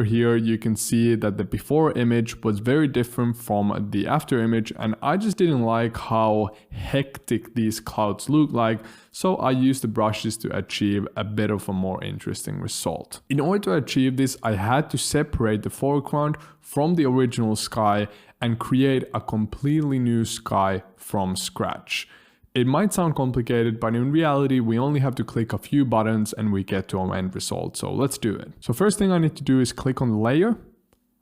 Here you can see that the before image was very different from the after image, and I just didn't like how hectic these clouds look like, so I used the brushes to achieve a bit of a more interesting result. In order to achieve this, I had to separate the foreground from the original sky and create a completely new sky from scratch. It might sound complicated, but in reality, we only have to click a few buttons and we get to our end result. So let's do it. So first thing I need to do is click on the layer.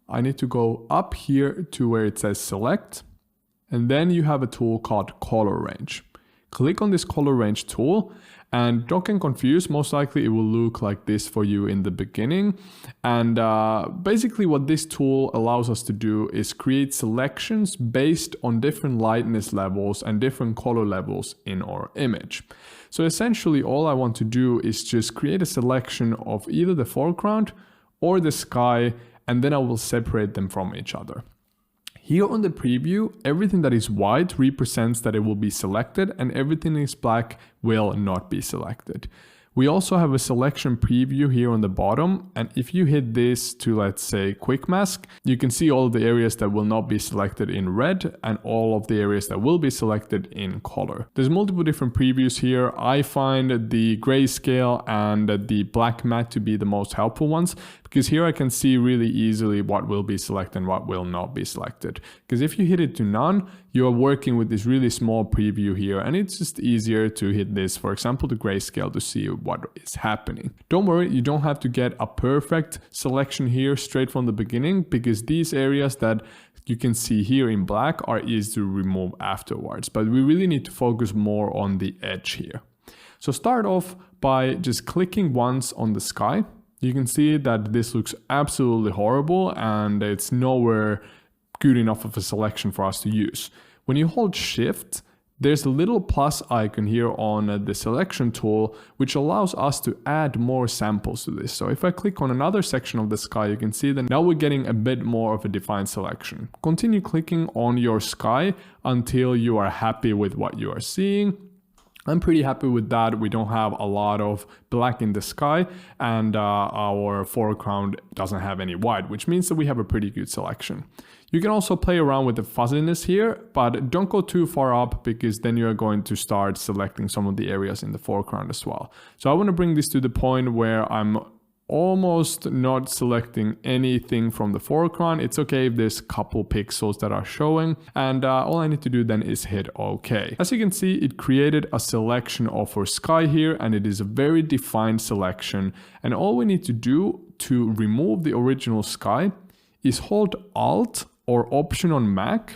I need to go up here to where it says select. And then you have a tool called color range. Click on this color range tool and don't get confused. Most likely it will look like this for you in the beginning. And basically what this tool allows us to do is create selections based on different lightness levels and different color levels in our image. So essentially all I want to do is just create a selection of either the foreground or the sky, and then I will separate them from each other. Here on the preview, everything that is white represents that it will be selected, and everything that is black will not be selected. We also have a selection preview here on the bottom, and if you hit this to, let's say, quick mask, you can see all of the areas that will not be selected in red and all of the areas that will be selected in color. There's multiple different previews here. I find the grayscale and the black matte to be the most helpful ones, because here I can see really easily what will be selected and what will not be selected. Because if you hit it to none, you are working with this really small preview here, and it's just easier to hit this, for example, the grayscale, to see what is happening. Don't worry, you don't have to get a perfect selection here straight from the beginning, because these areas that you can see here in black are easy to remove afterwards, but we really need to focus more on the edge here. So start off by just clicking once on the sky. You can see that this looks absolutely horrible and it's nowhere good enough of a selection for us to use. When you hold Shift, there's a little plus icon here on the selection tool, which allows us to add more samples to this. So if I click on another section of the sky, you can see that now we're getting a bit more of a defined selection. Continue clicking on your sky until you are happy with what you are seeing. I'm pretty happy with that. We don't have a lot of black in the sky, and our foreground doesn't have any white, which means that we have a pretty good selection. You can also play around with the fuzziness here, but don't go too far up, because then you're going to start selecting some of the areas in the foreground as well. So I want to bring this to the point where I'm almost not selecting anything from the foreground. It's okay if there's a couple pixels that are showing, and all I need to do then is hit OK. As you can see, it created a selection of our sky here, and it is a very defined selection. And all we need to do to remove the original sky is hold Alt or Option on Mac,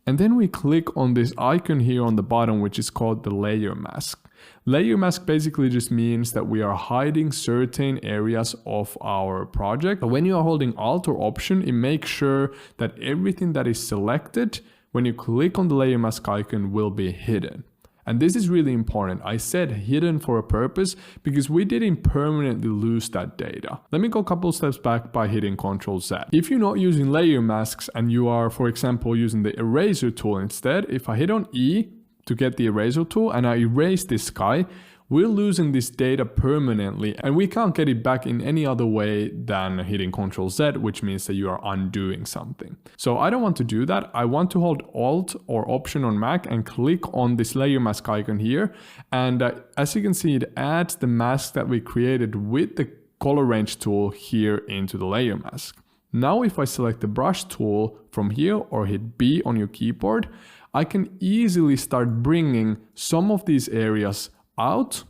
and then we click on this icon here on the bottom, which is called the layer mask. Layer mask basically just means that we are hiding certain areas of our project. But when you are holding Alt or Option, it makes sure that everything that is selected when you click on the layer mask icon will be hidden. And this is really important. I said hidden for a purpose, because we didn't permanently lose that data. Let me go a couple steps back by hitting Ctrl Z. If you're not using layer masks and you are, for example, using the eraser tool instead, if I hit on E to get the eraser tool and I erase this sky, we're losing this data permanently, and we can't get it back in any other way than hitting Ctrl Z, which means that you are undoing something. So I don't want to do that. I want to hold Alt or Option on Mac and click on this layer mask icon here. And as you can see, it adds the mask that we created with the color range tool here into the layer mask. Now if I select the brush tool from here or hit B on your keyboard, I can easily start bringing some of these areas out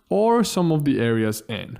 or some of the areas in.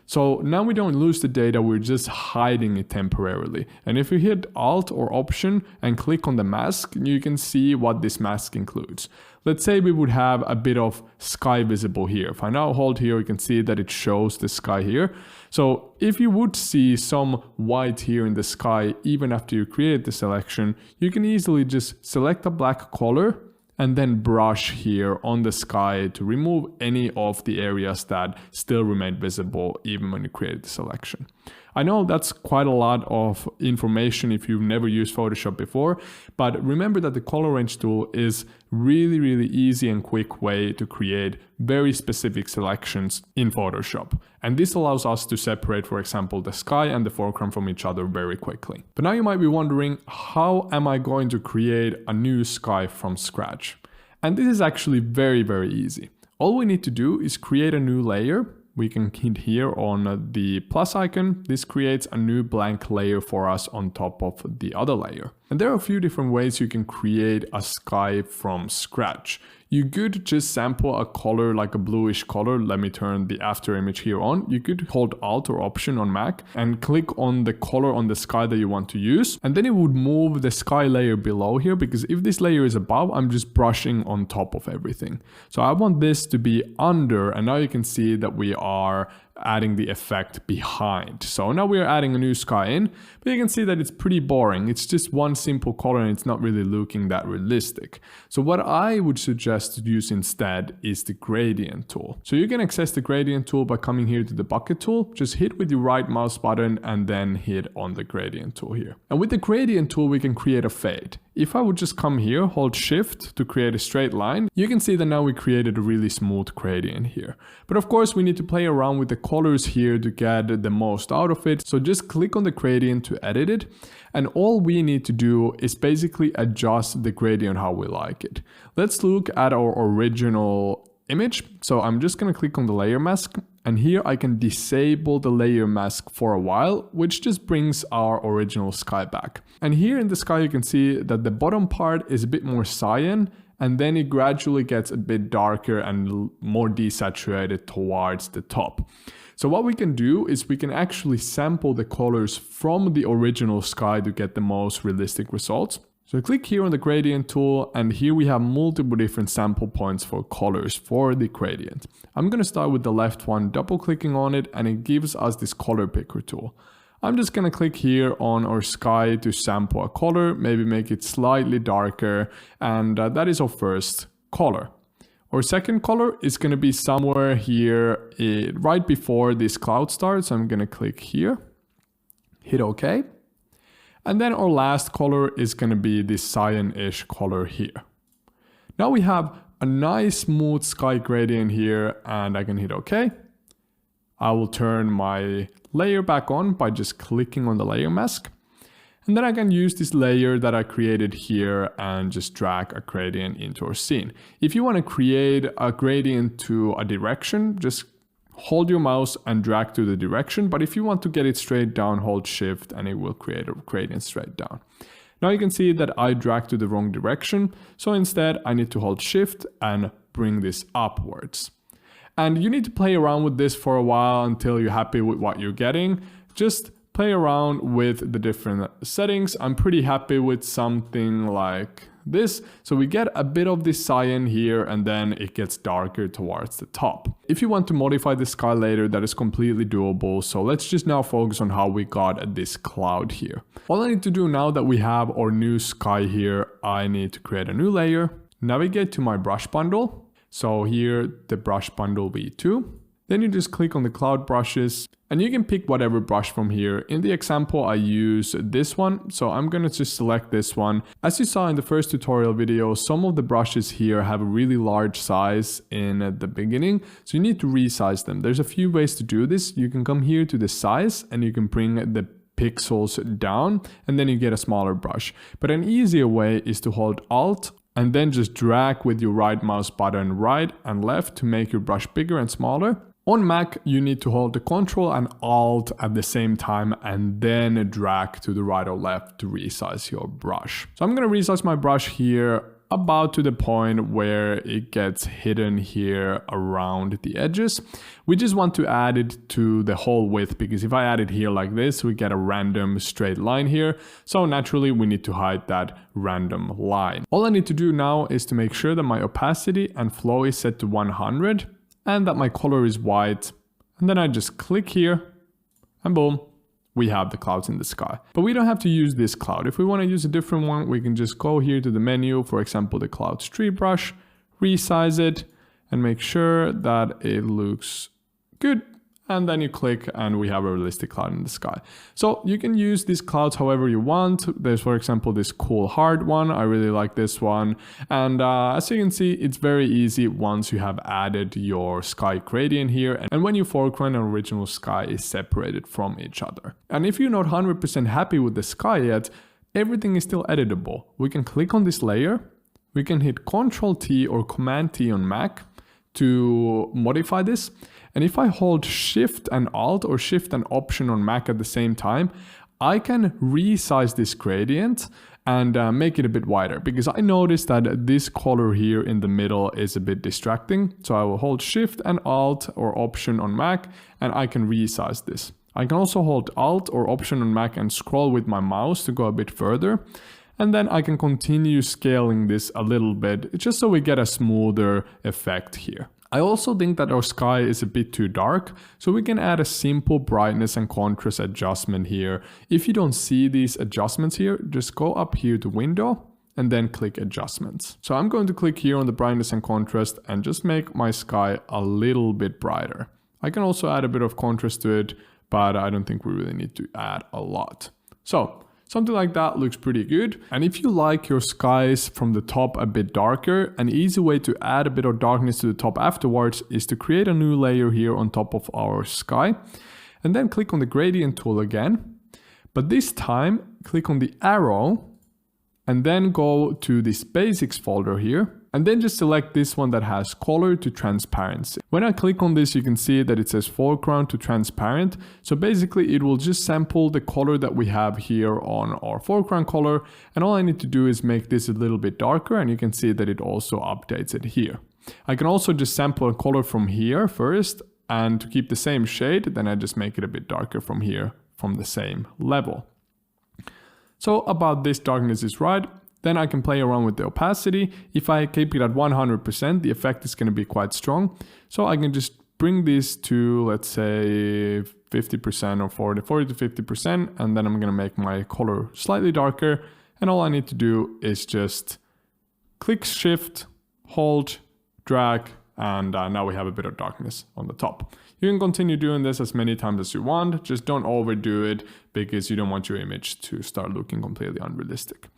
So now we don't lose the data, we're just hiding it temporarily. And if you hit Alt or Option and click on the mask, you can see what this mask includes. Let's say we would have a bit of sky visible here. If I now hold here, you can see that it shows the sky here. So if you would see some white here in the sky, even after you create the selection, you can easily just select a black color and then brush here on the sky to remove any of the areas that still remain visible even when you create the selection. I know that's quite a lot of information if you've never used Photoshop before, but remember that the color range tool is really easy and quick way to create very specific selections in Photoshop. And this allows us to separate, for example, the sky and the foreground from each other very quickly. But now you might be wondering, how am I going to create a new sky from scratch? And this is actually very easy. All we need to do is create a new layer. We can hit here on the plus icon. This creates a new blank layer for us on top of the other layer. And there are a few different ways you can create a sky from scratch. You could just sample a color like a bluish color. Let me turn the after image here on. You could hold Alt or Option on Mac and click on the color on the sky that you want to use. And then it would move the sky layer below here, because if this layer is above, I'm just brushing on top of everything. So I want this to be under, and now you can see that we are adding the effect behind. So now we're adding a new sky in, but you can see that it's pretty boring. It's just one simple color and it's not really looking that realistic. So what I would suggest to use instead is the gradient tool. So you can access the gradient tool by coming here to the bucket tool, just hit with your right mouse button and then hit on the gradient tool here. And with the gradient tool, we can create a fade. If I would just come here, hold Shift to create a straight line, you can see that now we created a really smooth gradient here. But of course, we need to play around with the colors here to get the most out of it. So just click on the gradient to edit it. And all we need to do is basically adjust the gradient how we like it. Let's look at our original image. So I'm just going to click on the layer mask, and here I can disable the layer mask for a while, which just brings our original sky back. And here in the sky, you can see that the bottom part is a bit more cyan, and then it gradually gets a bit darker and more desaturated towards the top. So what we can do is we can actually sample the colors from the original sky to get the most realistic results. So click here on the gradient tool, and here we have multiple different sample points for colors for the gradient. I'm going to start with the left one, double clicking on it, and it gives us this color picker tool. I'm just going to click here on our sky to sample a color, maybe make it slightly darker, and that is our first color. Our second color is going to be somewhere here right before this cloud starts. I'm going to click here, hit OK. And then our last color is going to be this cyan-ish color here. Now we have a nice smooth sky gradient here, and I can hit OK. I will turn my layer back on by just clicking on the layer mask. And then I can use this layer that I created here and just drag a gradient into our scene. If you want to create a gradient to a direction, just hold your mouse and drag to the direction. But if you want to get it straight down, hold Shift and it will create a gradient straight down. Now you can see that I dragged to the wrong direction. So instead I need to hold Shift and bring this upwards. And you need to play around with this for a while until you're happy with what you're getting. Just play around with the different settings. I'm pretty happy with something like this. So we get a bit of this cyan here, and then it gets darker towards the top. If you want to modify the sky later, that is completely doable. So let's just now focus on how we got this cloud here. All I need to do now that we have our new sky here, I need to create a new layer, navigate to my brush bundle. So here the brush bundle V2. Then you just click on the cloud brushes and you can pick whatever brush from here. In the example, I use this one. So I'm going to just select this one. As you saw in the first tutorial video, some of the brushes here have a really large size in the beginning. So you need to resize them. There's a few ways to do this. You can come here to the size and you can bring the pixels down and then you get a smaller brush. But an easier way is to hold Alt and then just drag with your right mouse button right and left to make your brush bigger and smaller. On Mac, you need to hold the Ctrl and Alt at the same time and then drag to the right or left to resize your brush. So I'm going to resize my brush here about to the point where it gets hidden here around the edges. We just want to add it to the whole width, because if I add it here like this, we get a random straight line here. So naturally we need to hide that random line. All I need to do now is to make sure that my opacity and flow is set to 100 and that my color is white. And then I just click here and boom, we have the clouds in the sky. But we don't have to use this cloud. If we want to use a different one, we can just go here to the menu, for example, the clouds tree brush, resize it and make sure that it looks good. and then you click and we have a realistic cloud in the sky. So you can use these clouds however you want. There's, for example, this cool hard one. I really like this one. And as you can see, it's very easy once you have added your sky gradient here and when your foreground and original sky is separated from each other. And if you're not 100% happy with the sky yet, everything is still editable. We can click on this layer. We can hit Ctrl-T or Command-T on Mac to modify this. And if I hold Shift and Alt or Shift and Option on Mac at the same time, I can resize this gradient and make it a bit wider, because I noticed that this color here in the middle is a bit distracting. So I will hold Shift and Alt or Option on Mac and I can resize this. I can also hold Alt or Option on Mac and scroll with my mouse to go a bit further. And then I can continue scaling this a little bit just so we get a smoother effect here. I also think that our sky is a bit too dark, so we can add a simple brightness and contrast adjustment here. If you don't see these adjustments here, just go up here to Window and then click Adjustments. So I'm going to click here on the brightness and contrast and just make my sky a little bit brighter. I can also add a bit of contrast to it, but I don't think we really need to add a lot. So something like that looks pretty good. And if you like your skies from the top a bit darker, an easy way to add a bit of darkness to the top afterwards is to create a new layer here on top of our sky. And then click on the gradient tool again. But this time, click on the arrow and then go to this basics folder here. And then just select this one that has color to transparency. When I click on this, you can see that it says foreground to transparent. So basically it will just sample the color that we have here on our foreground color. And all I need to do is make this a little bit darker, and you can see that it also updates it here. I can also just sample a color from here first, and to keep the same shade, then I just make it a bit darker from here from the same level. So about this darkness is right. Then I can play around with the opacity. If I keep it at 100%, the effect is going to be quite strong. So I can just bring this to, let's say, 50% or 40 to 50%. And then I'm going to make my color slightly darker. And all I need to do is just click Shift, hold, drag, and now we have a bit of darkness on the top. You can continue doing this as many times as you want. Just don't overdo it because you don't want your image to start looking completely unrealistic.